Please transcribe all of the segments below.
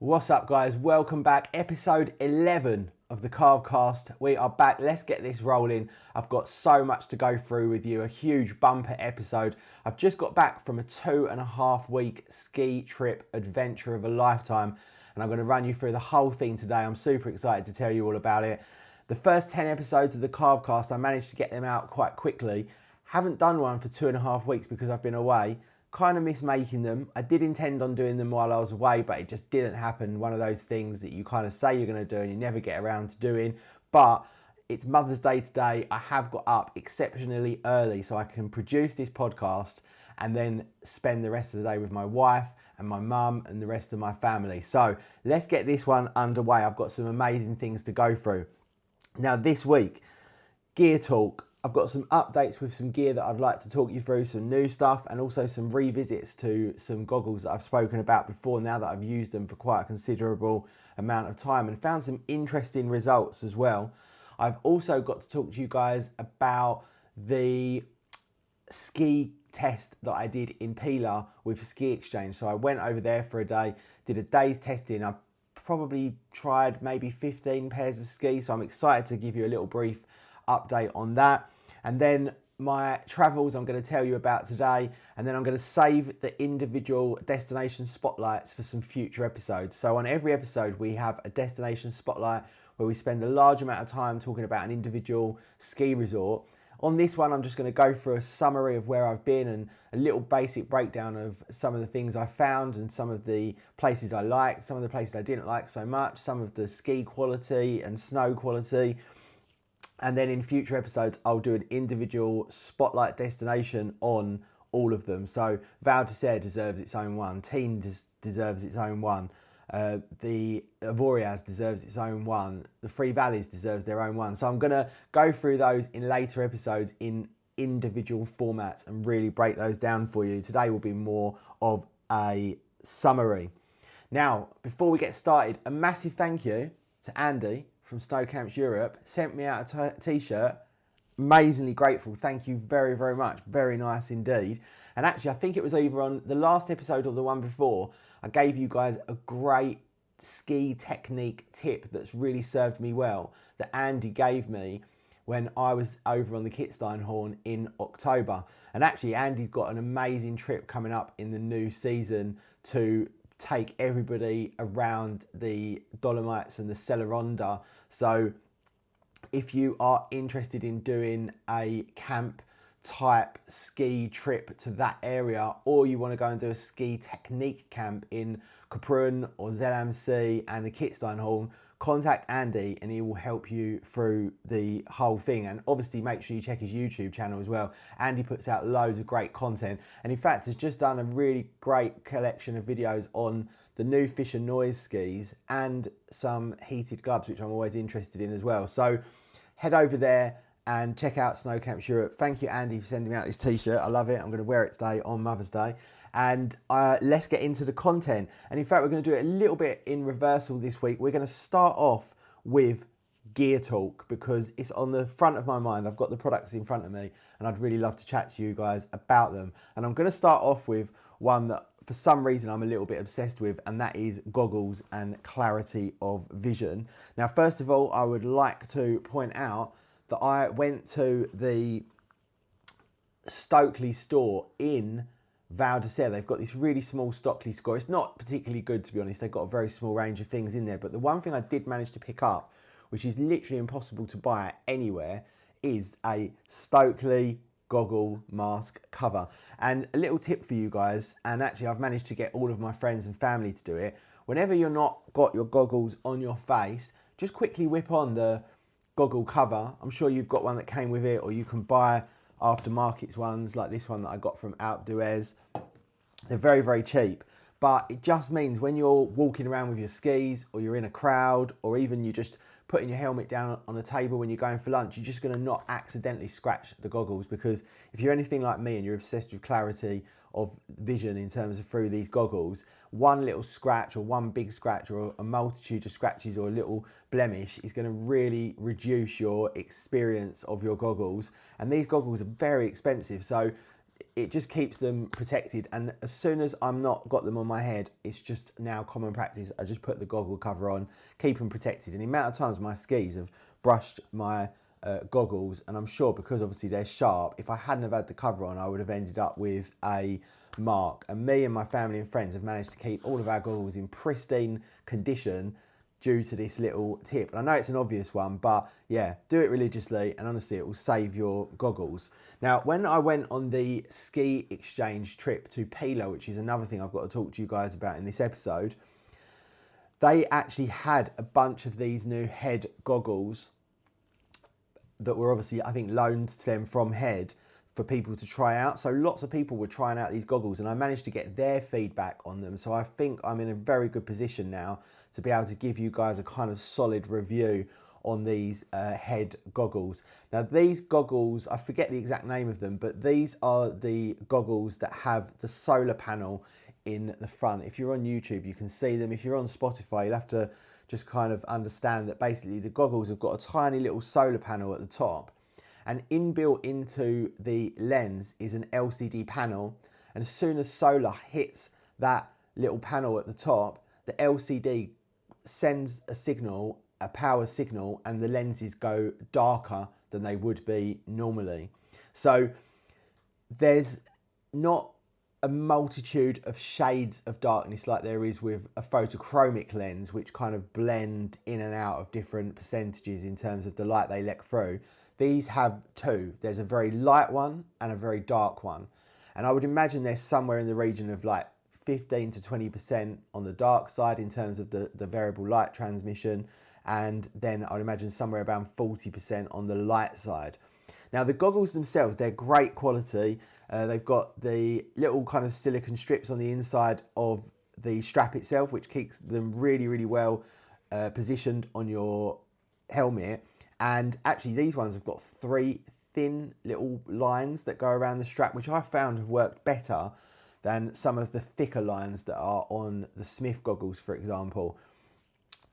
What's up, guys? Welcome back. Episode 11 of the Carvecast. We are back. Let's get this rolling. I've got so much to go through with you. A huge bumper episode. I've just got back from a 2.5 week ski trip adventure of a lifetime, and I'm going to run you through the whole thing today. I'm super excited to tell you all about it. The first 10 episodes of the Carvecast, I managed to get them out quite quickly. Haven't done one for 2.5 weeks because I've been away. Kind of miss making them. I did intend on doing them while I was away, but it just didn't happen. One of those things that you kind of say you're going to do and you never get around to doing. But it's Mother's Day today. I have got up exceptionally early so I can produce this podcast and then spend the rest of the day with my wife and my mum and the rest of my family. So let's get this one underway. I've got some amazing things to go through. Now this week, gear talk. I've got some updates with some gear that I'd like to talk you through, some new stuff, and also some revisits to some goggles that I've spoken about before now that I've used them for quite a considerable amount of time and found some interesting results as well. I've also got to talk to you guys about the ski test that I did in Pila with Ski Exchange. So I went over there for a day, did a day's testing. I probably tried maybe 15 pairs of skis, so I'm excited to give you a little brief update on that. And then my travels I'm going to tell you about today, and then I'm going to save the individual destination spotlights for some future episodes. So on every episode we have a destination spotlight where we spend a large amount of time talking about an individual ski resort. On this one I'm just going to go through a summary of where I've been and a little basic breakdown of some of the things I found and some of the places I liked, some of the places I didn't like so much, some of the ski quality and snow quality. And then in future episodes, I'll do an individual spotlight destination on all of them. So Val d'Isere deserves its own one. Tignes deserves its own one. The Avoriaz deserves its own one. The Three Valleys deserves their own one. So I'm going to go through those in later episodes in individual formats and really break those down for you. Today will be more of a summary. Now, before we get started, a massive thank you to Andy from Snow Camps Europe. Sent me out a t-shirt. Amazingly grateful. Thank you very, very much. Very nice indeed. And actually, I think it was either on the last episode or the one before, I gave you guys a great ski technique tip that's really served me well that Andy gave me when I was over on the Kitzsteinhorn in October. And actually, Andy's got an amazing trip coming up in the new season to take everybody around the Dolomites and the Selleronda. So if you are interested in doing a camp type ski trip to that area, or you want to go and do a ski technique camp in Kaprun or Zell-am-See and the Kitzsteinhorn, contact Andy and he will help you through the whole thing. And obviously make sure you check his YouTube channel as well. Andy puts out loads of great content, and in fact has just done a really great collection of videos on the new Fisher Noise skis and some heated gloves, which I'm always interested in as well. So head over there and check out Snow Camps Europe. Thank you, Andy, for sending me out this t-shirt. I love it. I'm going to wear it today on Mother's Day. And let's get into the content. And in fact, we're going to do it a little bit in reversal this week. We're going to start off with gear talk because it's on the front of my mind. I've got the products in front of me and I'd really love to chat to you guys about them. And I'm going to start off with one that for some reason I'm a little bit obsessed with, and that is goggles and clarity of vision. Now, first of all, I would like to point out that I went to the Stokely store in Val d'Isere. They've got this really small Stokely score. It's not particularly good, to be honest. They've got a very small range of things in there. But the one thing I did manage to pick up, which is literally impossible to buy anywhere, is a Stokely goggle mask cover. And a little tip for you guys, and actually I've managed to get all of my friends and family to do it. Whenever you're not got your goggles on your face, just quickly whip on the goggle cover. I'm sure you've got one that came with it, or you can buy aftermarket ones like this one that I got from Alps. They're very, very cheap, but it just means when you're walking around with your skis, or you're in a crowd, or even you're just putting your helmet down on a table when you're going for lunch, you're just going to not accidentally scratch the goggles. Because if you're anything like me and you're obsessed with clarity of vision in terms of through these goggles, one little scratch or one big scratch or a multitude of scratches or a little blemish is going to really reduce your experience of your goggles. And these goggles are very expensive, so it just keeps them protected. And as soon as I'm not got them on my head, it's just now common practice. I just put the goggle cover on, keep them protected. And the amount of times my skis have brushed my goggles, and I'm sure because obviously they're sharp, if I hadn't have had the cover on, I would have ended up with a mark. And me and my family and friends have managed to keep all of our goggles in pristine condition due to this little tip. And I know it's an obvious one, but yeah, do it religiously, and honestly, it will save your goggles. Now, when I went on the ski exchange trip to Pila, which is another thing I've got to talk to you guys about in this episode, they actually had a bunch of these new head goggles that were obviously, I think, loaned to them from Head for people to try out. So lots of people were trying out these goggles, and I managed to get their feedback on them. So I think I'm in a very good position now to be able to give you guys a kind of solid review on these Head goggles. Now these goggles, I forget the exact name of them, but these are the goggles that have the solar panel in the front. If you're on YouTube, you can see them. If you're on Spotify, you'll have to just kind of understand that basically the goggles have got a tiny little solar panel at the top, and inbuilt into the lens is an LCD panel, and as soon as solar hits that little panel at the top, the LCD sends a signal, a power signal, and the lenses go darker than they would be normally. So there's not a multitude of shades of darkness like there is with a photochromic lens, which kind of blend in and out of different percentages in terms of the light they let through. These have two. There's a very light one and a very dark one. And I would imagine there's somewhere in the region of like 15 to 20% on the dark side in terms of the variable light transmission. And then I would imagine somewhere around 40% on the light side. Now the goggles themselves, they're great quality. They've got the little kind of silicone strips on the inside of the strap itself, which keeps them really, really well positioned on your helmet. And actually these ones have got three thin little lines that go around the strap, which I found have worked better than some of the thicker lines that are on the Smith goggles, for example.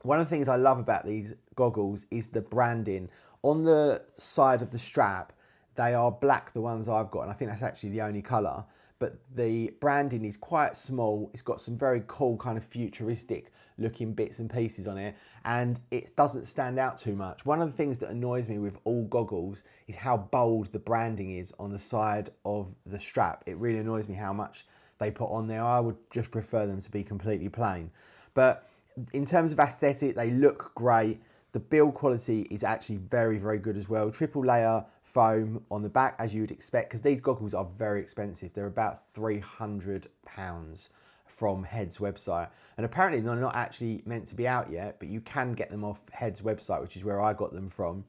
One of the things I love about these goggles is the branding. On the side of the strap, they are black, the ones I've got, and I think that's actually the only colour, but the branding is quite small. It's got some very cool kind of futuristic looking bits and pieces on it, and it doesn't stand out too much. One of the things that annoys me with all goggles is how bold the branding is on the side of the strap. It really annoys me how much they put on there. I would just prefer them to be completely plain. But in terms of aesthetic, they look great. The build quality is actually very, very good as well. Triple layer foam on the back, as you would expect, because these goggles are very expensive. They're about £300 from Head's website. And apparently they're not actually meant to be out yet, but you can get them off Head's website, which is where I got them from.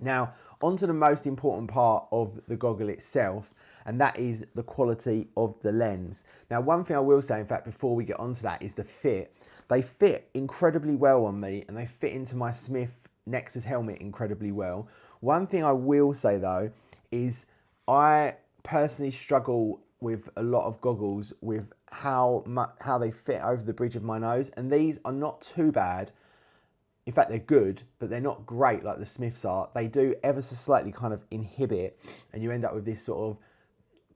Now, onto the most important part of the goggle itself, and that is the quality of the lens. Now, one thing I will say, in fact, before we get onto that, is the fit. They fit incredibly well on me, and they fit into my Smith Nexus helmet incredibly well. One thing I will say though, is I personally struggle with a lot of goggles with how they fit over the bridge of my nose, and these are not too bad. In fact, they're good, but they're not great like the Smiths are. They do ever so slightly kind of inhibit, and you end up with this sort of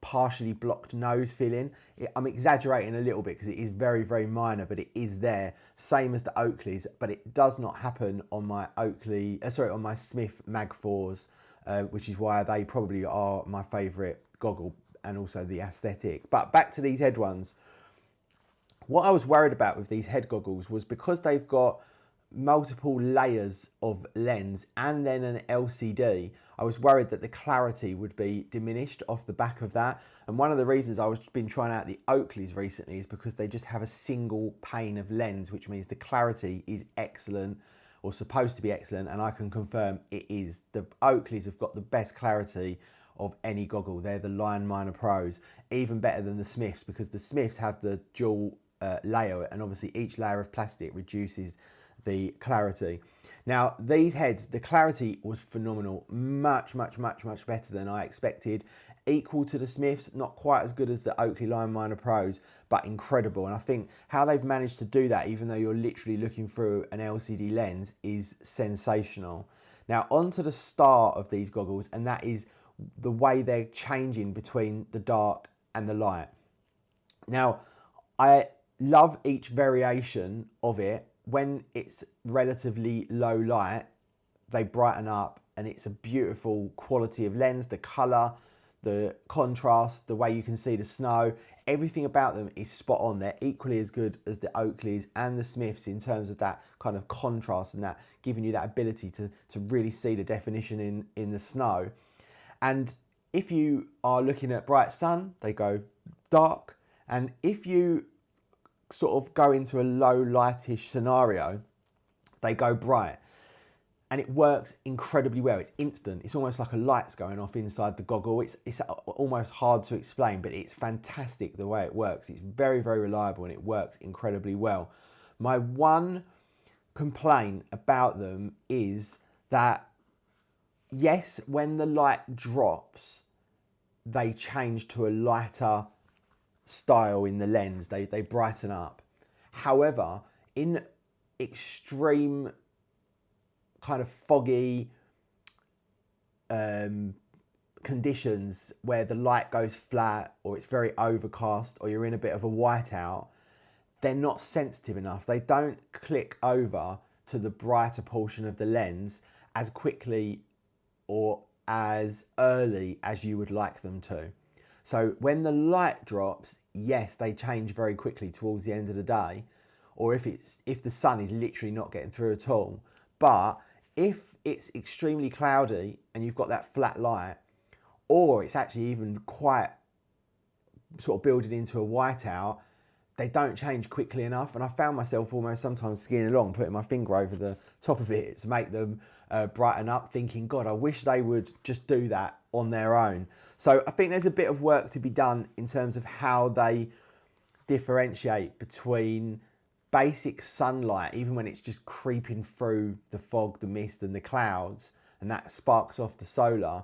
partially blocked nose feeling. I'm exaggerating a little bit because it is very, very minor, but it is there. Same as the Oakleys, but it does not happen on my on my Smith Mag 4s, which is why they probably are my favourite goggle, and also the aesthetic. But back to these Head ones. What I was worried about with these Head goggles was because they've got multiple layers of lens and then an LCD, I was worried that the clarity would be diminished off the back of that. And one of the reasons I've been trying out the Oakleys recently is because they just have a single pane of lens, which means the clarity is excellent, or supposed to be excellent, and I can confirm it is. The Oakleys have got the best clarity of any goggle. They're the Lion Minor Pros, even better than the Smiths, because the Smiths have the dual layer, and obviously each layer of plastic reduces the clarity. Now these Heads, the clarity was phenomenal, much better than I expected. Equal to the Smiths, not quite as good as the Oakley Lion Minor Pros, but incredible. And I think how they've managed to do that, even though you're literally looking through an LCD lens, is sensational. Now onto the star of these goggles, and that is the way they're changing between the dark and the light. Now, I love each variation of it. When it's relatively low light, they brighten up, and it's a beautiful quality of lens. The color, the contrast, the way you can see the snow, everything about them is spot on. They're equally as good as the Oakleys and the Smiths in terms of that kind of contrast and that giving you that ability to really see the definition in the snow. And if you are looking at bright sun, they go dark. And if you sort of go into a low lightish scenario, they go bright. And it works incredibly well. It's instant. It's almost like a light's going off inside the goggle. It's almost hard to explain, but it's fantastic the way it works. It's very, very reliable, and it works incredibly well. My one complaint about them is that, yes, when the light drops, they change to a lighter style in the lens. They brighten up. However, in extreme kind of foggy conditions where the light goes flat, or it's very overcast, or you're in a bit of a whiteout, they're not sensitive enough. They don't click over to the brighter portion of the lens as quickly or as early as you would like them to. So when the light drops, yes, they change very quickly towards the end of the day, or if the sun is literally not getting through at all. But if it's extremely cloudy and you've got that flat light, or it's actually even quite sort of building into a whiteout, they don't change quickly enough. And I found myself almost sometimes skiing along, putting my finger over the top of it to make them brighten up, thinking, God, I wish they would just do that on their own. So I think there's a bit of work to be done in terms of how they differentiate between basic sunlight, even when it's just creeping through the fog, the mist and the clouds, and that sparks off the solar.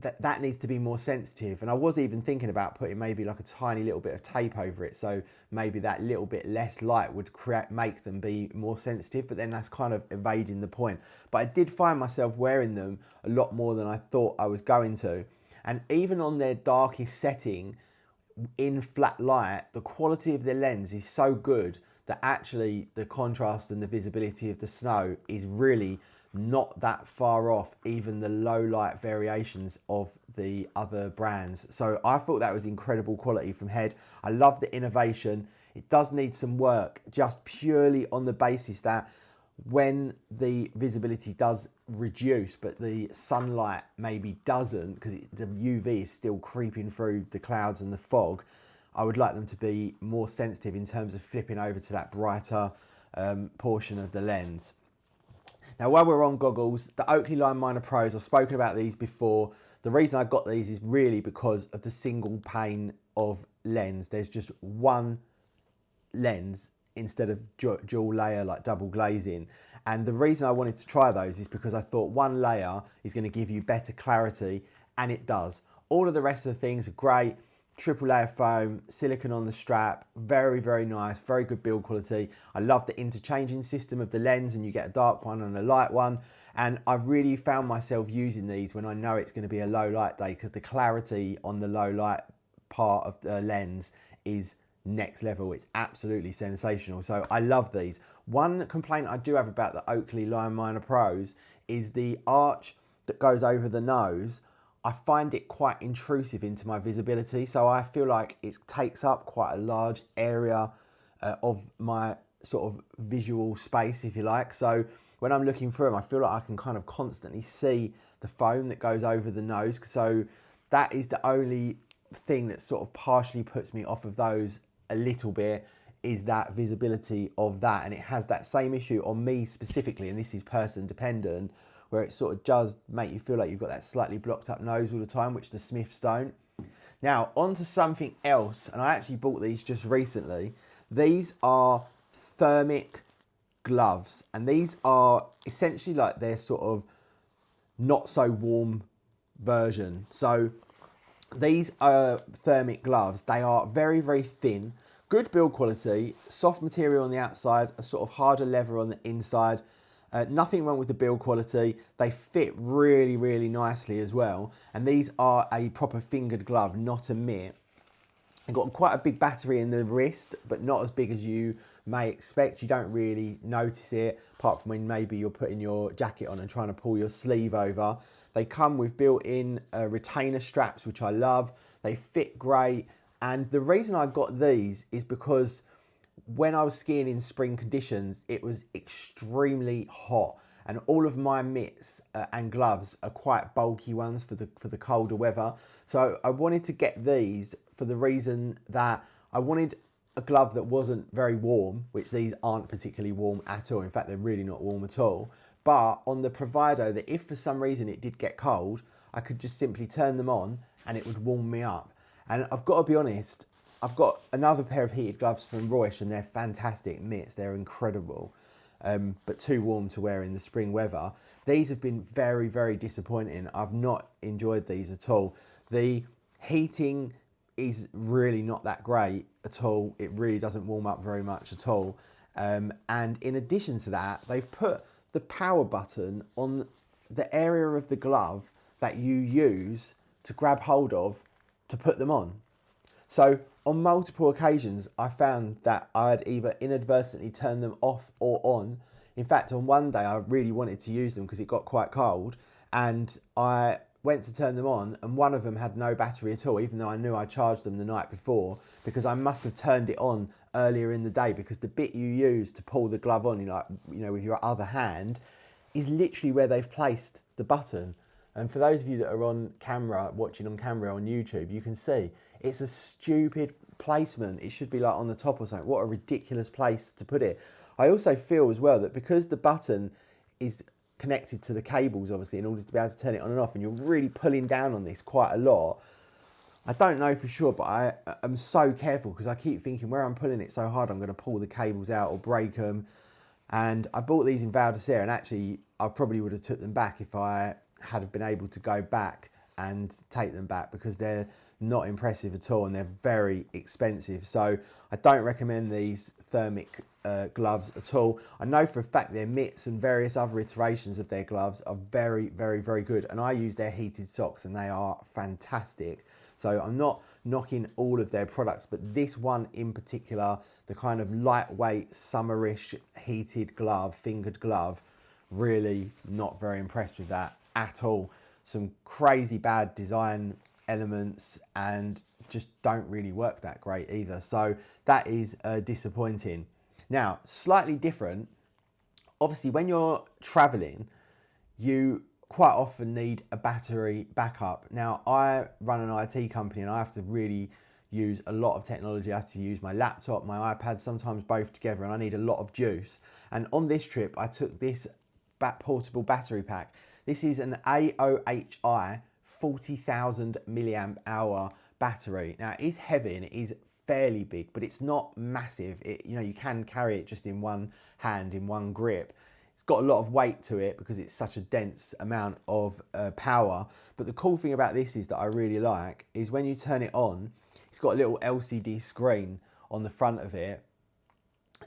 That needs to be more sensitive. And I was even thinking about putting maybe like a tiny little bit of tape over it, so maybe that little bit less light would make them be more sensitive, but then that's kind of evading the point. But I did find myself wearing them a lot more than I thought I was going to. And even on their darkest setting, in flat light, the quality of the lens is so good that actually the contrast and the visibility of the snow is really not that far off even the low light variations of the other brands. So I thought that was incredible quality from Head. I love the innovation. It does need some work, just purely on the basis that when the visibility does reduce but the sunlight maybe doesn't, because the UV is still creeping through the clouds and the fog, I would like them to be more sensitive in terms of flipping over to that brighter portion of the lens. Now, while we're on goggles, the Oakley Line Minor Pros, I've spoken about these before. The reason I got these is really because of the single pane of lens. There's just one lens instead of dual layer, like double glazing. And the reason I wanted to try those is because I thought one layer is going to give you better clarity, and it does. All of the rest of the things are great. Triple layer foam, silicone on the strap, very, very nice, very good build quality. I love the interchanging system of the lens, and you get a dark one and a light one. And I've really found myself using these when I know it's going to be a low light day, because the clarity on the low light part of the lens is next level. It's absolutely sensational. So I love these. One complaint I do have about the Oakley Line Minor Pros is the arch that goes over the nose. I find it quite intrusive into my visibility, so I feel like it takes up quite a large area of my sort of visual space, if you like. So when I'm looking through them, I feel like I can kind of constantly see the foam that goes over the nose. So that is the only thing that sort of partially puts me off of those a little bit, is that visibility of that. And it has that same issue on me specifically, and this is person dependent, where it sort of does make you feel like you've got that slightly blocked up nose all the time, which the Smiths don't. Now, on to something else, and I actually bought these just recently. These are thermic gloves, and these are essentially like their sort of not so warm version. So these are thermic gloves. They are very, very thin, good build quality, soft material on the outside, a sort of harder leather on the inside. Nothing wrong with the build quality. They fit really, really nicely as well. And these are a proper fingered glove, not a mitt. They've got quite a big battery in the wrist, but not as big as you may expect. You don't really notice it, apart from when maybe you're putting your jacket on and trying to pull your sleeve over. They come with built-in retainer straps, which I love. They fit great. And the reason I got these is because when I was skiing in spring conditions, it was extremely hot. And all of my mitts and gloves are quite bulky ones for the colder weather. So I wanted to get these for the reason that I wanted a glove that wasn't very warm, which these aren't particularly warm at all. In fact, they're really not warm at all. But on the proviso that if for some reason it did get cold, I could just simply turn them on and it would warm me up. And I've got to be honest, I've got another pair of heated gloves from Reusch and they're fantastic mitts. They're incredible. But too warm to wear in the spring weather. These have been very, very disappointing. I've not enjoyed these at all. The heating is really not that great at all. It really doesn't warm up very much at all. And in addition to that, they've put the power button on the area of the glove that you use to grab hold of to put them on. So on multiple occasions, I found that I'd either inadvertently turn them off or on. In fact, on one day, I really wanted to use them because it got quite cold and I went to turn them on and one of them had no battery at all, even though I knew I charged them the night before, because I must have turned it on earlier in the day, because the bit you use to pull the glove on, with your other hand, is literally where they've placed the button. And for those of you that are on camera, watching on camera on YouTube, you can see it's a stupid placement. It should be like on the top or something. What a ridiculous place to put it. I also feel as well that because the button is connected to the cables, obviously, in order to be able to turn it on and off, and you're really pulling down on this quite a lot, I don't know for sure, but I am so careful because I keep thinking where I'm pulling it so hard, I'm going to pull the cables out or break them. And I bought these in Val d'Isere, and actually I probably would have took them back if I had have been able to go back and take them back, because they're not impressive at all and they're very expensive. So I don't recommend these thermic gloves at all. I know for a fact their mitts and various other iterations of their gloves are very, very, very good. And I use their heated socks and they are fantastic. So I'm not knocking all of their products, but this one in particular, the kind of lightweight, summerish heated glove, fingered glove, really not very impressed with that at all. Some crazy bad design elements and just don't really work that great either. So that is disappointing. Now, slightly different, obviously when you're traveling, you quite often need a battery backup. Now, I run an IT company and I have to really use a lot of technology. I have to use my laptop, my iPad, sometimes both together, and I need a lot of juice. And on this trip, I took this portable battery pack. This is an AOHI 40,000 milliamp hour battery. Now, it is heavy and it is fairly big, but it's not massive. You can carry it just in one hand, in one grip. It's got a lot of weight to it because it's such a dense amount of power. But the cool thing about this is that I really like is when you turn it on, it's got a little LCD screen on the front of it.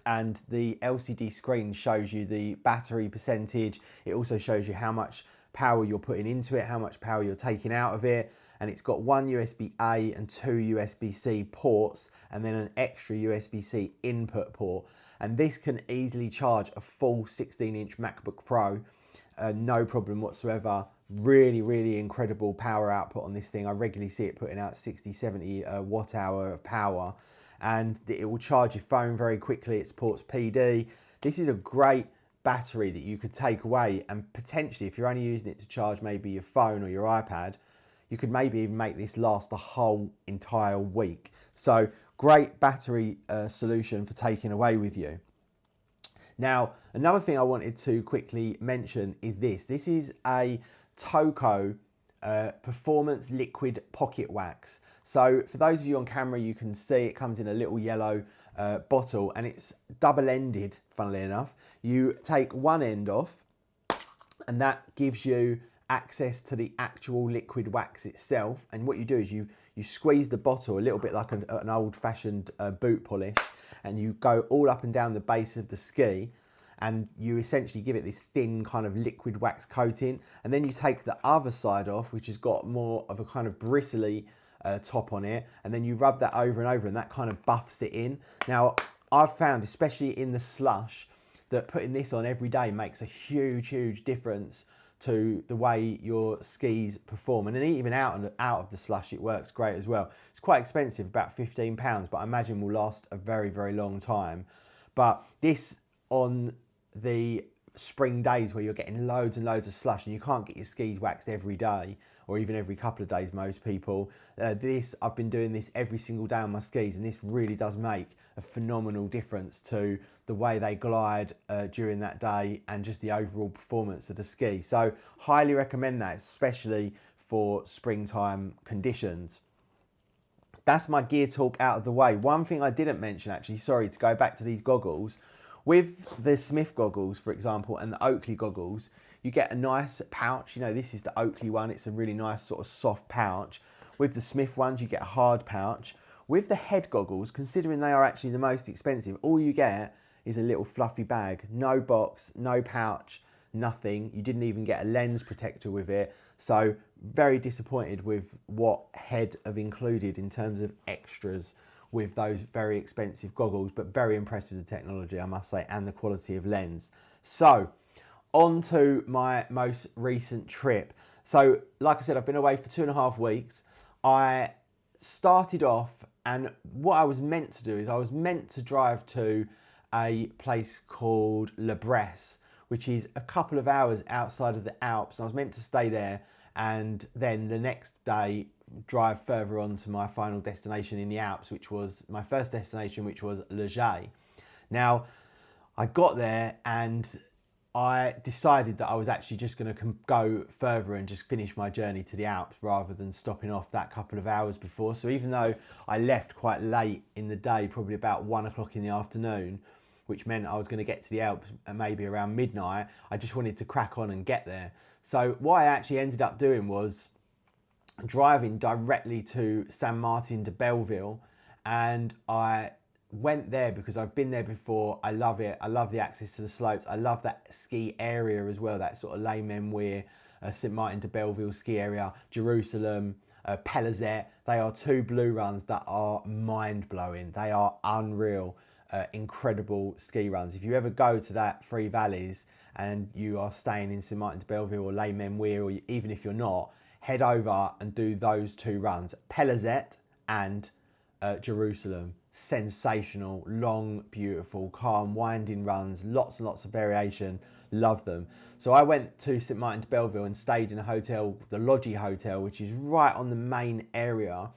And the LCD screen shows you the battery percentage. It also shows you how much power you're putting into it, how much power you're taking out of it. And it's got one USB-A and two USB-C ports, and then an extra USB-C input port. And this can easily charge a full 16-inch MacBook Pro, no problem whatsoever. Really, really incredible power output on this thing. I regularly see it putting out 60, 70 watt hour of power. And it will charge your phone very quickly. It supports PD. This is a great battery that you could take away, and potentially if you're only using it to charge maybe your phone or your iPad, you could maybe even make this last the whole entire week. So great battery solution for taking away with you. Now, another thing I wanted to quickly mention is this. This is a Toco Performance Liquid Pocket Wax. So for those of you on camera, you can see it comes in a little yellow bottle, and it's double-ended, funnily enough. You take one end off and that gives you access to the actual liquid wax itself. And what you do is you squeeze the bottle a little bit like an old-fashioned boot polish, and you go all up and down the base of the ski. and you essentially give it this thin kind of liquid wax coating, and then you take the other side off, which has got more of a kind of bristly top on it, and then you rub that over and over, and that kind of buffs it in. Now, I've found, especially in the slush, that putting this on every day makes a huge difference to the way your skis perform. And then even out of the slush, it works great as well. It's quite expensive, about £15, but I imagine will last a very long time. But this on the spring days where you're getting loads and loads of slush and you can't get your skis waxed every day, or even every couple of days, most people, I've been doing this every single day on my skis, and this really does make a phenomenal difference to the way they glide during that day and just the overall performance of the ski. So highly recommend that, especially for springtime conditions. That's my gear talk out of the way. One thing I didn't mention, actually, sorry, to go back to these goggles. With the Smith goggles, for example, and the Oakley goggles, you get a nice pouch. You know, this is the Oakley one. It's a really nice sort of soft pouch. With the Smith ones, you get a hard pouch. With the head goggles, considering they are actually the most expensive, all you get is a little fluffy bag. No box, no pouch, nothing. You didn't even get a lens protector with it. So very disappointed with what Head have included in terms of extras with those very expensive goggles, but very impressed with the technology, I must say, and the quality of lens. So on to my most recent trip. So like I said, I've been away for 2.5 weeks. I started off, and what I was meant to do is I was meant to drive to a place called Le Bresse, which is a couple of hours outside of the Alps. I was meant to stay there, and then the next day drive further on to my final destination in the Alps, which was my first destination, which was Le Gai. Now, I got there and I decided that I was actually just going to go further and just finish my journey to the Alps rather than stopping off that couple of hours before. So even though I left quite late in the day, probably about 1 o'clock in the afternoon, which meant I was going to get to the Alps at maybe around midnight, I just wanted to crack on and get there. So what I actually ended up doing was driving directly to Saint Martin de Belleville, and I went there because I've been there before. I love it. I love the access to the slopes. I love that ski area as well, that sort of Les Memoirs, Saint Martin de Belleville ski area, Jerusalem, Pila. They are two blue runs that are mind-blowing. They are unreal, incredible ski runs. If you ever go to that Three Valleys and you are staying in Saint Martin de Belleville or Les Memoirs, or even if you're not, head over and do those two runs, Pila and Jerusalem. Sensational, long, beautiful, calm, winding runs, lots and lots of variation. Love them. So I went to Saint Martin de Belleville and stayed in a hotel, the Lodgy Hotel, which is right on the main area,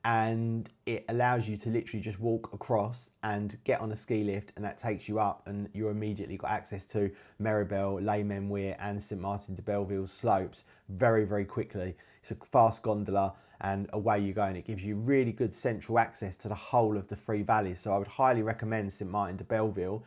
and it allows you to literally just walk across and get on a ski lift, and that takes you up, and you immediately got access to Méribel, Les Memoirs and Saint Martin de Belleville's slopes very quickly. It's a fast gondola and away you go, and it gives you really good central access to the whole of the Three Valleys. So I would highly recommend Saint Martin de Belleville.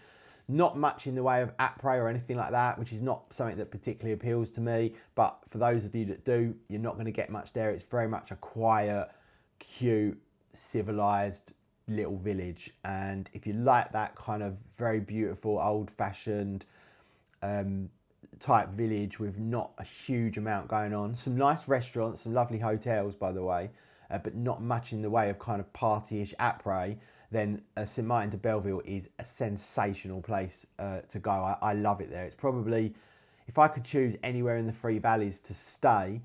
Not much in the way of après or anything like that, which is not something that particularly appeals to me, but for those of you that do, you're not going to get much there. It's very much a quiet, cute, civilized little village, and if you like that kind of very beautiful, old-fashioned type village with not a huge amount going on, some nice restaurants, some lovely hotels, by the way, but not much in the way of kind of party-ish après, then Saint Martin de Belleville is a sensational place to go. I love it there. It's probably, if I could choose anywhere in the Three Valleys to stay,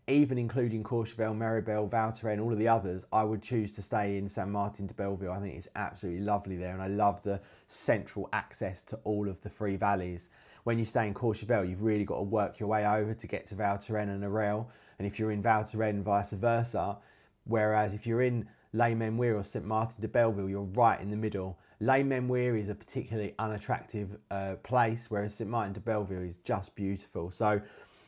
even including Courchevel, Méribel, Val Thorens, all of the others, I would choose to stay in Saint Martin de Belleville. I think it's absolutely lovely there, and I love the central access to all of the Three Valleys. When you stay in Courchevel, you've really got to work your way over to get to Val Thorens and Arel, and if you're in Val Thorens, vice versa. Whereas if you're in Les Memoirs or Saint Martin de Belleville, you're right in the middle. Les Memoirs is a particularly unattractive place, whereas Saint Martin de Belleville is just beautiful. So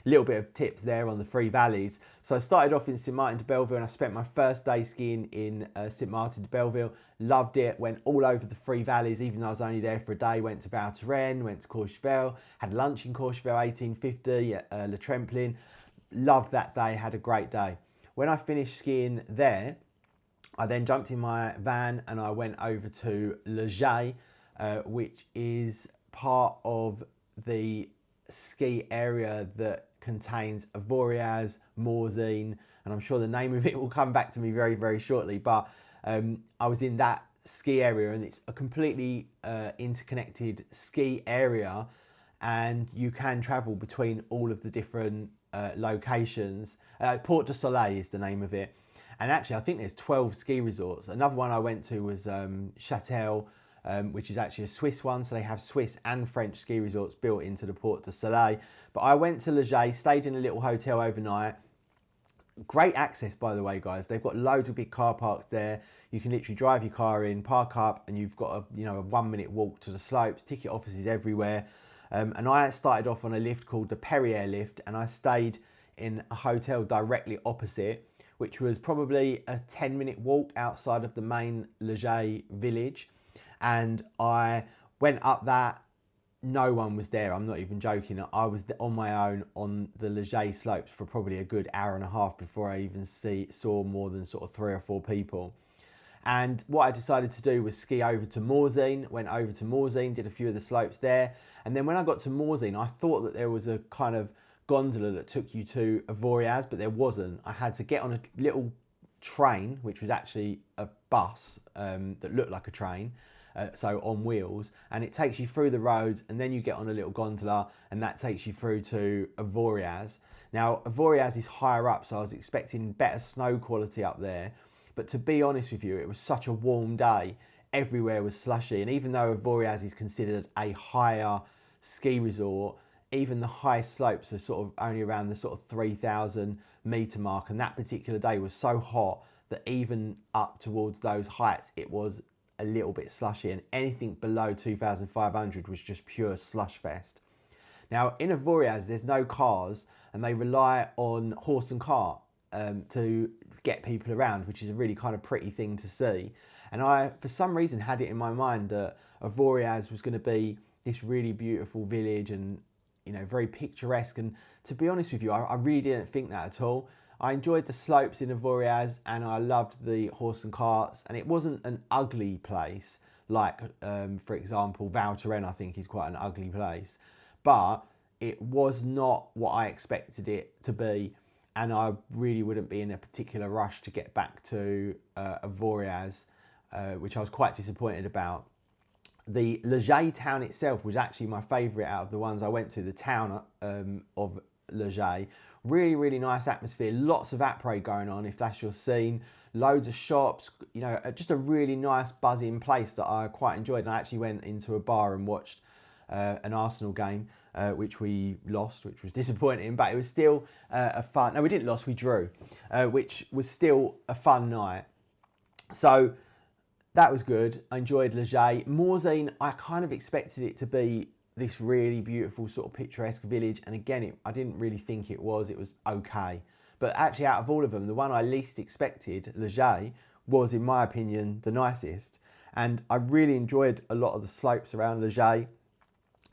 a little bit of tips there on the Three Valleys. So I started off in Saint Martin de Belleville, and I spent my first day skiing in Saint Martin de Belleville. Loved it, went all over the Three Valleys, even though I was only there for a day. Went to Val Thorens, went to Courchevel, had lunch in Courchevel 1850 at Le Tremplin. Loved that day, had a great day. When I finished skiing there, I then jumped in my van and I went over to Le Gai, which is part of the ski area that contains Avoriaz, Morzine, and I'm sure the name of it will come back to me very, very shortly. But I was in that ski area, and it's a completely interconnected ski area, and you can travel between all of the different locations. Port du Soleil is the name of it. And actually, I think there's 12 ski resorts. Another one I went to was Châtel, which is actually a Swiss one. So they have Swiss and French ski resorts built into the Port du Soleil. But I went to Leger, stayed in a little hotel overnight. Great access, by the way, guys. They've got loads of big car parks there. You can literally drive your car in, park up, and you've got a 1 minute walk to the slopes. Ticket offices everywhere. And I started off on a lift called the Perrier lift, and I stayed in a hotel directly opposite, which was probably a 10-minute walk outside of the main Leger village. And I went up that. No one was there. I'm not even joking. I was on my own on the Leger slopes for probably a good hour and a half before I even saw more than sort of 3 or 4 people. And what I decided to do was ski over to Morzine. Went over to Morzine, did a few of the slopes there. And then when I got to Morzine, I thought that there was a kind of gondola that took you to Avoriaz, but there wasn't. I had to get on a little train, which was actually a bus that looked like a train. So on wheels, and it takes you through the roads, and then you get on a little gondola, and that takes you through to Avoriaz. Now, Avoriaz is higher up, so I was expecting better snow quality up there. But to be honest with you, it was such a warm day. Everywhere was slushy, and even though Avoriaz is considered a higher ski resort, even the highest slopes are sort of only around the sort of 3,000 meter mark, and that particular day was so hot that even up towards those heights, it was a little bit slushy, and anything below 2,500 was just pure slush fest. Now in Avoriaz there's no cars, and they rely on horse and cart to get people around, which is a really kind of pretty thing to see. And I, for some reason, had it in my mind that Avoriaz was going to be this really beautiful village and, you know, very picturesque. And to be honest with you, I really didn't think that at all. I enjoyed the slopes in Avoriaz, and I loved the horse and carts, and it wasn't an ugly place like, for example, Val Thorens, I think, is quite an ugly place, but it was not what I expected it to be, and I really wouldn't be in a particular rush to get back to Avoriaz, which I was quite disappointed about. The Leger town itself was actually my favourite out of the ones I went to, the town of Leger. Really, really nice atmosphere, lots of après going on if that's your scene, loads of shops, you know, just a really nice buzzing place that I quite enjoyed. And I actually went into a bar and watched an Arsenal game, which we lost, which was disappointing, but it was still a fun, no, we didn't lose, we drew, which was still a fun night. So that was good. I enjoyed Leger. Morzine, I kind of expected it to be this really beautiful sort of picturesque village, and again, I didn't really think it was okay. But actually, out of all of them, the one I least expected, Leger, was in my opinion the nicest, and I really enjoyed a lot of the slopes around Leger.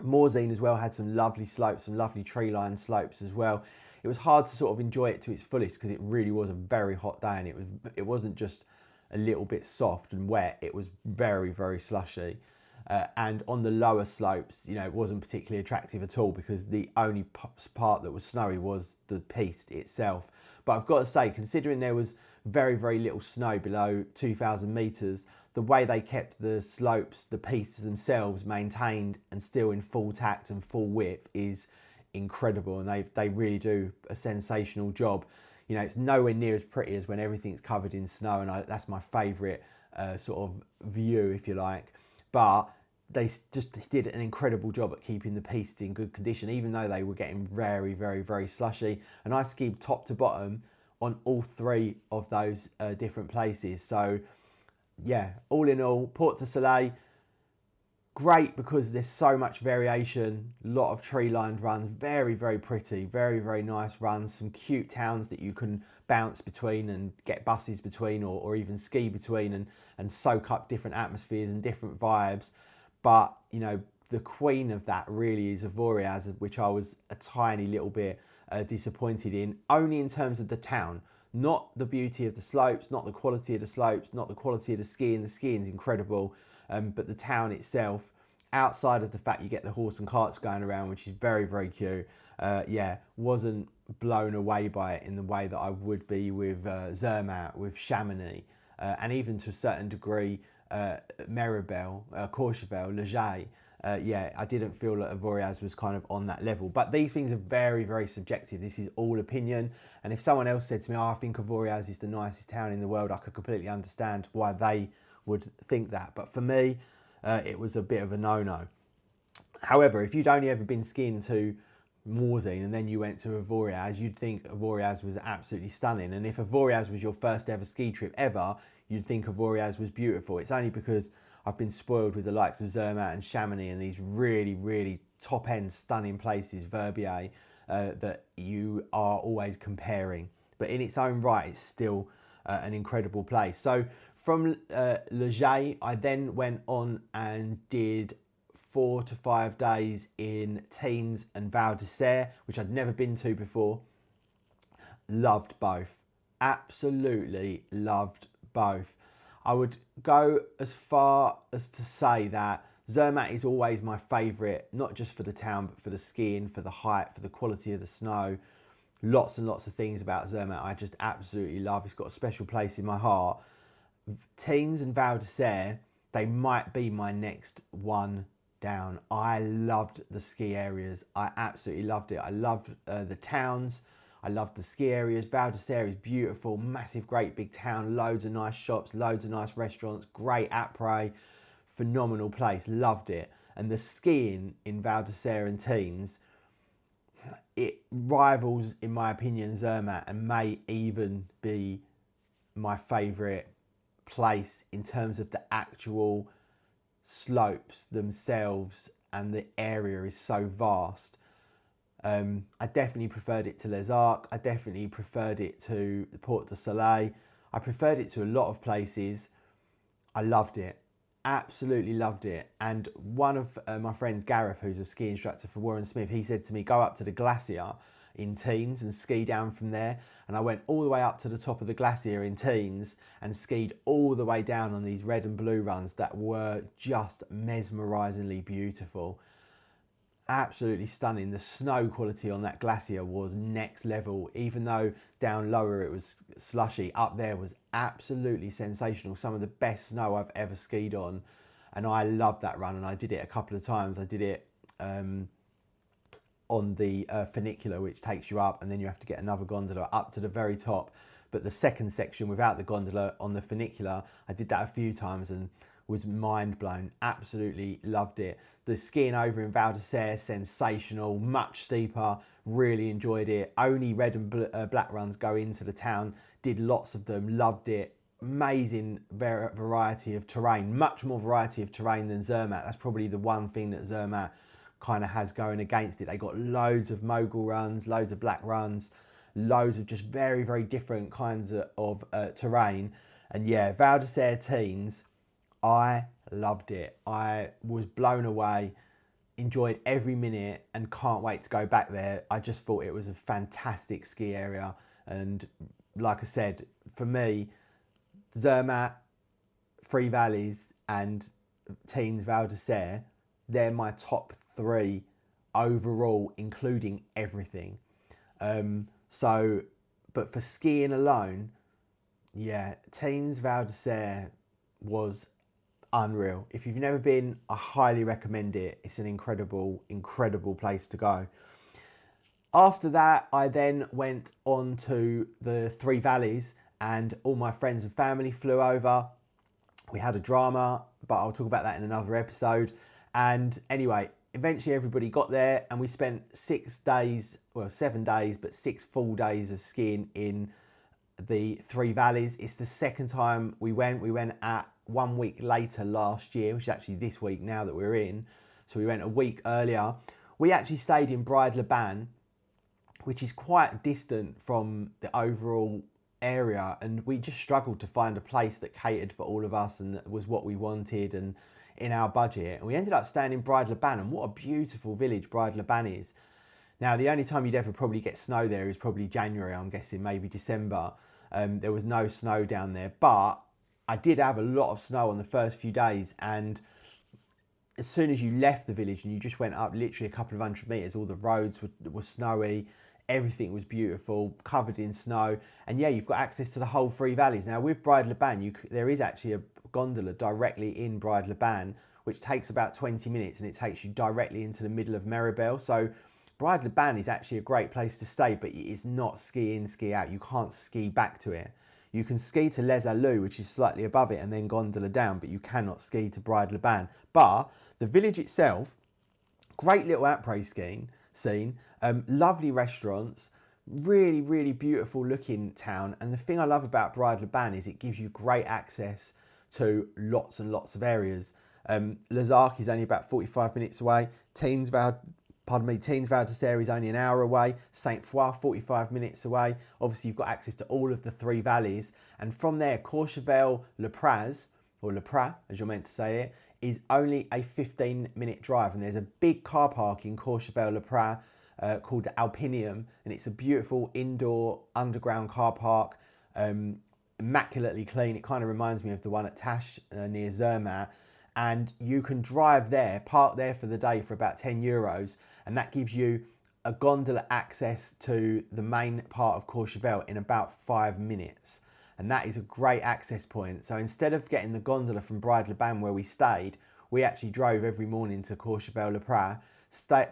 Morzine as well had some lovely slopes, some lovely tree-lined slopes as well. It was hard to sort of enjoy it to its fullest because it really was a very hot day, and it wasn't just a little bit soft and wet, it was very, very slushy. And on the lower slopes, you know, it wasn't particularly attractive at all because the only part that was snowy was the piste itself. But I've got to say, considering there was very, very little snow below 2,000 meters, the way they kept the slopes, the pistes themselves maintained and still in full tact and full width is incredible. And they really do a sensational job. You know, it's nowhere near as pretty as when everything's covered in snow, and that's my favorite sort of view, if you like. But they just did an incredible job at keeping the pistes in good condition, even though they were getting very, very, very slushy. And I skied top to bottom on all 3 of those different places. So yeah, all in all, Port du Soleil, great because there's so much variation, a lot of tree-lined runs, very, very pretty, very, very nice runs, some cute towns that you can bounce between and get buses between, or even ski between, and soak up different atmospheres and different vibes. But, you know, the queen of that really is Avoriaz, which I was a tiny little bit disappointed in, only in terms of the town, not the beauty of the slopes, not the quality of the slopes, not the quality of the skiing. The skiing's incredible, but the town itself, outside of the fact you get the horse and carts going around, which is very, very cute, yeah, wasn't blown away by it in the way that I would be with Zermatt, with Chamonix, and even to a certain degree, Méribel, Courchevel, Leger. Yeah, I didn't feel that Avoriaz was kind of on that level. But these things are very, very subjective. This is all opinion. And if someone else said to me, oh, I think Avoriaz is the nicest town in the world, I could completely understand why they would think that. But for me, it was a bit of a no-no. However, if you'd only ever been skiing to Morzine and then you went to Avoriaz, you'd think Avoriaz was absolutely stunning. And if Avoriaz was your first ever ski trip ever, you'd think Avoriaz was beautiful. It's only because I've been spoiled with the likes of Zermatt and Chamonix and these really, really top-end stunning places, Verbier, that you are always comparing. But in its own right, it's still an incredible place. So from Leger, I then went on and did 4 to 5 days in Tignes and Val d'Isere, which I'd never been to before. Loved both. Absolutely loved both. I would go as far as to say that Zermatt is always my favourite, not just for the town, but for the skiing, for the height, for the quality of the snow. Lots and lots of things about Zermatt I just absolutely love. It's got a special place in my heart. Tignes and Val d'Isere, they might be my next one down. I loved the ski areas. I absolutely loved it. I loved the towns. I loved the ski areas. Val d'Isere is beautiful, massive, great big town, loads of nice shops, loads of nice restaurants, great après, phenomenal place, loved it. And the skiing in Val d'Isere and Tignes, it rivals, in my opinion, Zermatt, and may even be my favourite place in terms of the actual slopes themselves, and the area is so vast. I definitely preferred it to Les Arcs. I definitely preferred it to the Porte du Soleil. I preferred it to a lot of places. I loved it. Absolutely loved it. And one of my friends, Gareth, who's a ski instructor for Warren Smith, he said to me, go up to the glacier in Tignes and ski down from there. And I went all the way up to the top of the glacier in Tignes and skied all the way down on these red and blue runs that were just mesmerisingly beautiful. Absolutely stunning. The snow quality on that glacier was next level. Even though down lower it was slushy, up there was absolutely sensational. Some of the best snow I've ever skied on, and I loved that run, and I did it a couple of times. I did it on the funicular, which takes you up, and then you have to get another gondola up to the very top. But the second section without the gondola on the funicular, I did that a few times and was mind blown. Absolutely loved it. The skiing over in Val d'Isere, sensational, much steeper, really enjoyed it. Only red and black runs go into the town, did lots of them, loved it. Amazing variety of terrain, much more variety of terrain than Zermatt. That's probably the one thing that Zermatt kind of has going against it. They got loads of mogul runs, loads of black runs, loads of just very, very different kinds of terrain. And yeah, Val d'Isere Tignes, I loved it. I was blown away, enjoyed every minute, and can't wait to go back there. I just thought it was a fantastic ski area. And like I said, for me, Zermatt, Three Valleys and Tignes Val d'Isere, they're my top 3 overall, including everything. But for skiing alone, yeah, Tignes Val d'Isere was unreal. If you've never been, I highly recommend it. It's an incredible, incredible place to go. After that, I then went on to the Three Valleys, and all my friends and family flew over. We had a drama, but I'll talk about that in another episode. And anyway, eventually everybody got there, and we spent 6 days, well, 7 days, but 6 full days of skiing in the Three Valleys. It's the second time we went. We went at 1 week later last year, which is actually this week now that we're in. So we went a week earlier. We actually stayed in Bride-le-Ban, which is quite distant from the overall area, and we just struggled to find a place that catered for all of us and that was what we wanted and in our budget. And we ended up staying in Bride-le-Ban, and what a beautiful village Bride-le-Ban is. Now, the only time you'd ever probably get snow there is probably January, I'm guessing, maybe December. There was no snow down there, but I did have a lot of snow on the first few days, and as soon as you left the village and you just went up literally a couple of 100 meters, all the roads were snowy, everything was beautiful, covered in snow. And yeah, you've got access to the whole three valleys. Now with Bride-le-Ban, there is actually a gondola directly in Bride-le-Ban, which takes about 20 minutes and it takes you directly into the middle of Meribel. So Bride-le-Ban is actually a great place to stay, but it's not ski in, ski out. You can't ski back to it. You can ski to Les Alous, which is slightly above it, and then gondola down, but you cannot ski to Bride-le-Ban. But the village itself, great little après-ski scene, lovely restaurants, really, really beautiful looking town. And the thing I love about Bride-le-Ban is it gives you great access to lots and lots of areas. Les Arcs is only about 45 minutes away. Tignes Val d'Isere is only an hour away. Saint Foy, 45 minutes away. Obviously, you've got access to all of the three valleys. And from there, Courchevel-Le Praz, or Le Prat, as you're meant to say it, is only a 15-minute drive. And there's a big car park in Courchevel-Le Prat called the Alpinium. And it's a beautiful indoor underground car park, immaculately clean. It kind of reminds me of the one at Tash near Zermatt. And you can drive there, park there for the day for about 10 euros. And that gives you a gondola access to the main part of Courchevel in about 5 minutes. And that is a great access point. So instead of getting the gondola from Bride-le-Ban where we stayed, we actually drove every morning to Courchevel-Le Prat,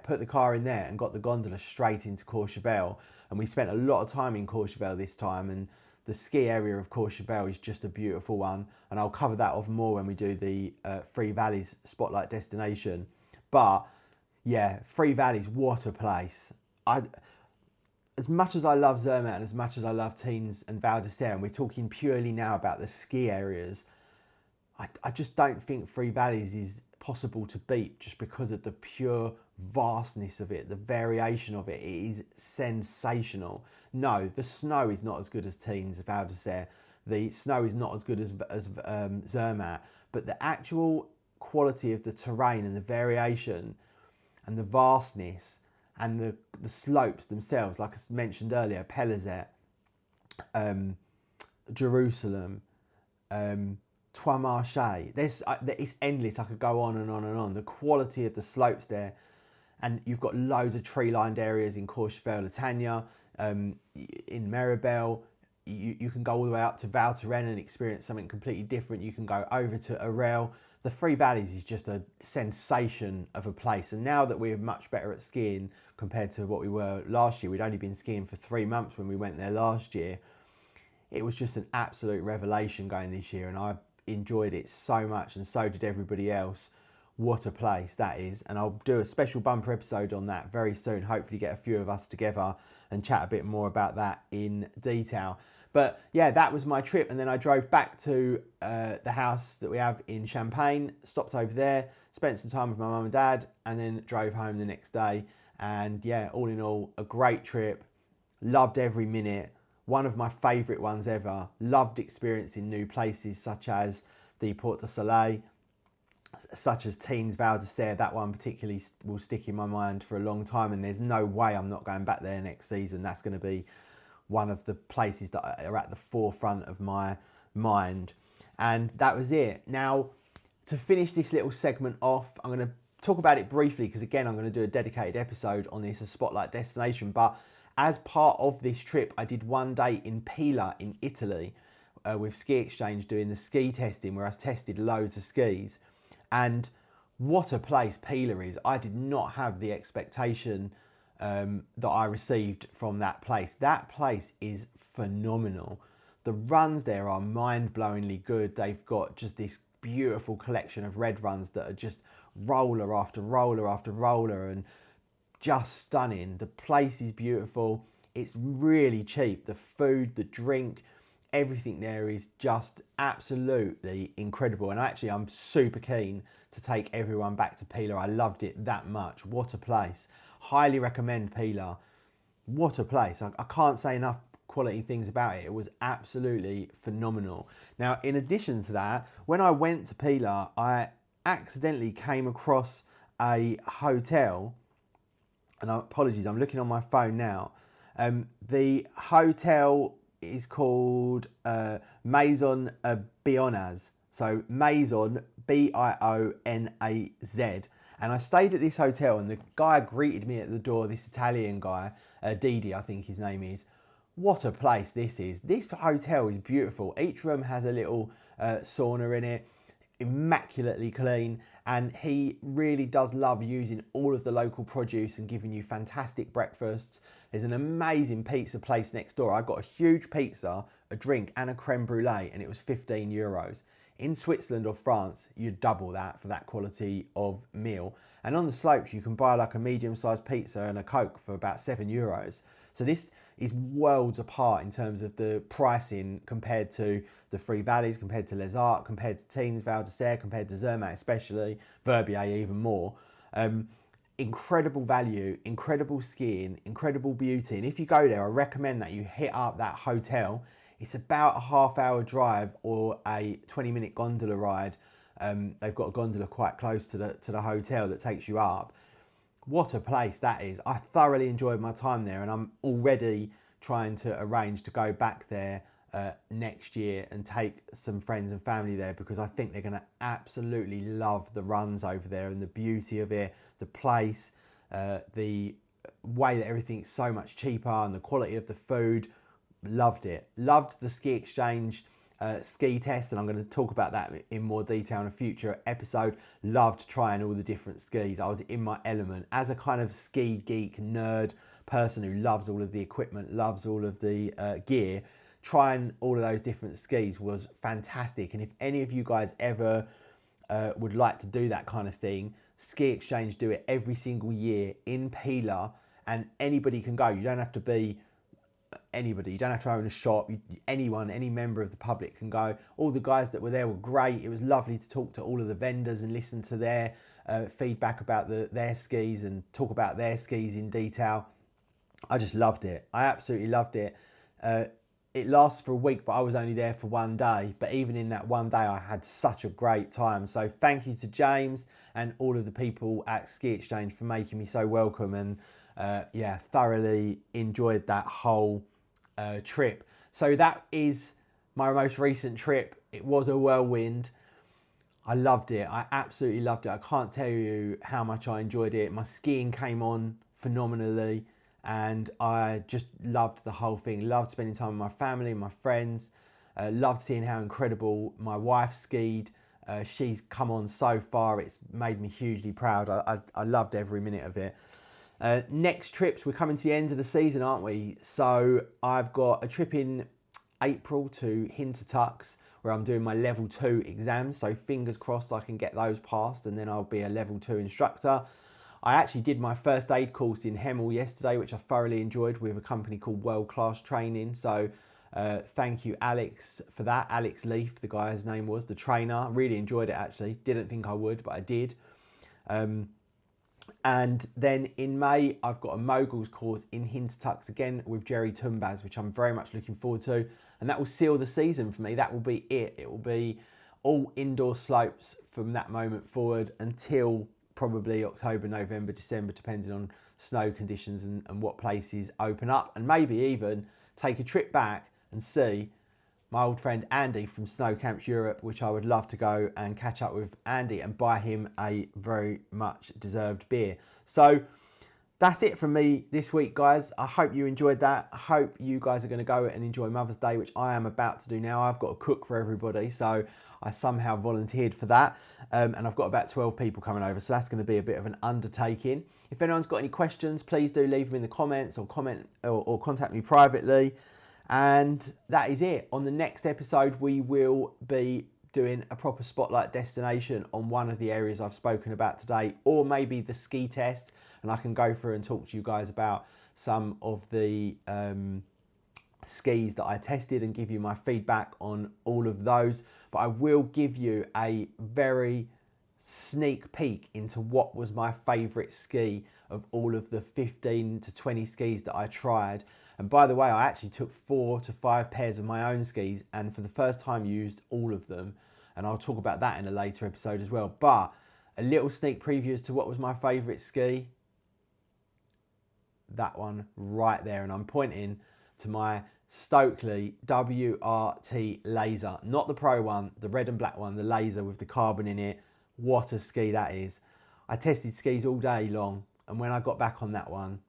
put the car in there and got the gondola straight into Courchevel. And we spent a lot of time in Courchevel this time, and the ski area of Courchevel is just a beautiful one. And I'll cover that off more when we do the Three Valleys Spotlight destination. But yeah, Three Valleys, what a place. As much as I love Zermatt and as much as I love Tignes and Val d'Isere, and we're talking purely now about the ski areas, I just don't think Three Valleys is possible to beat just because of the pure vastness of it, the variation of it. It is sensational. No, the snow is not as good as Tignes, Val d'Isere. The snow is not as good as Zermatt, but the actual quality of the terrain and the variation and the vastness and the slopes themselves, like I mentioned earlier, Pelazet, Jerusalem, Trois Marchés. It's endless. I could go on and on and on. The quality of the slopes there, and you've got loads of tree-lined areas in Courchevel-le-Tania, in Meribel. You can go all the way up to Val Thorens and experience something completely different. You can go over to Arel. The Three Valleys is just a sensation of a place. And now that we're much better at skiing compared to what we were last year, we'd only been skiing for 3 months when we went there last year. It was just an absolute revelation going this year, and I enjoyed it so much, and so did everybody else. What a place that is. And I'll do a special bumper episode on that very soon. Hopefully get a few of us together and chat a bit more about that in detail. But yeah, that was my trip. And then I drove back to the house that we have in Champagne, stopped over there, spent some time with my mum and dad, and then drove home the next day. And yeah, all in all, a great trip. Loved every minute. One of my favourite ones ever. Loved experiencing new places such as the Porte du Soleil, such as Tignes Val d'Isere. That one particularly will stick in my mind for a long time, and there's no way I'm not going back there next season. That's going to be one of the places that are at the forefront of my mind. And that was it. Now, to finish this little segment off, I'm going to talk about it briefly, because again, I'm going to do a dedicated episode on this, a spotlight destination. But as part of this trip, I did one day in Pila in Italy with Ski Exchange, doing the ski testing, where I tested loads of skis. And what a place Pila is. I did not have the expectation that I received from that place. That place is phenomenal. The runs there are mind-blowingly good. They've got just this beautiful collection of red runs that are just roller after roller after roller, and just stunning. The place is beautiful. It's really cheap. The food, the drink, everything there is just absolutely incredible. And actually, I'm super keen to take everyone back to Pila. I loved it that much. What a place. Highly recommend Pila. What a place. I can't say enough quality things about it. It was absolutely phenomenal. Now, in addition to that, when I went to Pila, I accidentally came across a hotel, and apologies, I'm looking on my phone now. The hotel is called Maison Bionaz. So Maison Bionaz. And I stayed at this hotel, and the guy greeted me at the door, this Italian guy, Didi, I think his name is. What a place this is. This hotel is beautiful. Each room has a little sauna in it, immaculately clean, and he really does love using all of the local produce and giving you fantastic breakfasts. There's an amazing pizza place next door. I got a huge pizza, a drink and a creme brulee, and it was 15 euros. In Switzerland or France, you'd double that for that quality of meal. And on the slopes, you can buy like a medium-sized pizza and a Coke for about 7 euros. So this is worlds apart in terms of the pricing compared to the Three Valleys, compared to Les Arcs, compared to Tignes, Val d'Isere, compared to Zermatt especially, Verbier even more. Incredible value, incredible skiing, incredible beauty. And if you go there, I recommend that you hit up that hotel. It's about a half-hour drive or a 20-minute gondola ride. They've got a gondola quite close to the hotel that takes you up. What a place that is. I thoroughly enjoyed my time there, and I'm already trying to arrange to go back there next year and take some friends and family there, because I think they're going to absolutely love the runs over there and the beauty of it, the place, the way that everything's so much cheaper and the quality of the food. Loved it. Loved the ski exchange ski test, and I'm going to talk about that in more detail in a future episode. Loved trying all the different skis. I was in my element as a kind of ski geek nerd person who loves all of the equipment, loves all of the gear. Trying all of those different skis was fantastic, and if any of you guys ever would like to do that kind of thing, Ski Exchange do it every single year in Pila, and anybody can go. You don't have to be anybody, you don't have to own a shop. Anyone, any member of the public can go. All the guys that were there were great. It was lovely to talk to all of the vendors and listen to their feedback about their skis and talk about their skis in detail. I just loved it. I absolutely loved it. It lasts for a week, but I was only there for one day. But even in that one day, I had such a great time. So thank you to James and all of the people at Ski Exchange for making me so welcome, and yeah, thoroughly enjoyed that whole trip. So that is my most recent trip. It was a whirlwind. I loved it. I absolutely loved it. I can't tell you how much I enjoyed it. My skiing came on phenomenally, and I just loved the whole thing. Loved spending time with my family, my friends. Loved seeing how incredible my wife skied. She's come on so far. It's made me hugely proud. I loved every minute of it. Next trips, we're coming to the end of the season, aren't we? So I've got a trip in April to Hintertux, where I'm doing my level 2 exams. So fingers crossed I can get those passed, and then I'll be a level 2 instructor. I actually did my first aid course in Hemel yesterday, which I thoroughly enjoyed, with a company called World Class Training. So thank you, Alex, for that. Alex Leaf, the guy, his name was, the trainer. Really enjoyed it, actually. Didn't think I would, but I did. And then in May, I've got a moguls course in Hintertux again with Jerry Tumbaz, which I'm very much looking forward to. And that will seal the season for me. That will be it. It will be all indoor slopes from that moment forward until probably October, November, December, depending on snow conditions and what places open up. And maybe even take a trip back and see my old friend Andy from Snow Camps Europe, which I would love to go and catch up with Andy and buy him a very much deserved beer. So that's it from me this week, guys. I hope you enjoyed that. I hope you guys are going to go and enjoy Mother's Day, which I am about to do now. I've got to cook for everybody, so I somehow volunteered for that. And I've got about 12 people coming over, so that's going to be a bit of an undertaking. If anyone's got any questions, please do leave them in the comments or contact me privately. And that is it. On the next episode, we will be doing a proper spotlight destination on one of the areas I've spoken about today, or maybe the ski test, and I can go through and talk to you guys about some of the skis that I tested and give you my feedback on all of those. But I will give you a very sneak peek into what was my favourite ski of all of the 15 to 20 skis that I tried. And by the way, I actually took 4 to 5 pairs of my own skis, and for the first time used all of them. And I'll talk about that in a later episode as well. But a little sneak preview as to what was my favourite ski. That one right there. And I'm pointing to my Stokely WRT Laser, not the pro one, the red and black one, the laser with the carbon in it. What a ski that is. I tested skis all day long, and when I got back on that one,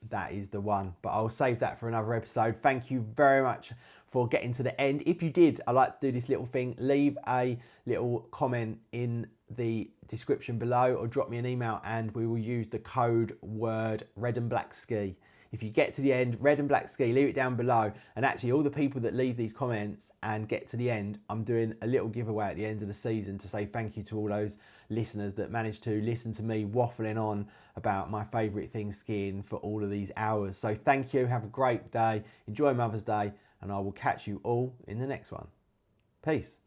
that is the one. But I'll save that for another episode. Thank you very much for getting to the end. If you did, I like to do this little thing. Leave a little comment in the description below or drop me an email and we will use the code word red and black ski. If you get to the end, red and black ski, leave it down below. And actually all the people that leave these comments and get to the end, I'm doing a little giveaway at the end of the season to say thank you to all those listeners that managed to listen to me waffling on about my favourite thing skiing for all of these hours. So thank you, have a great day, enjoy Mother's Day, and I will catch you all in the next one. Peace.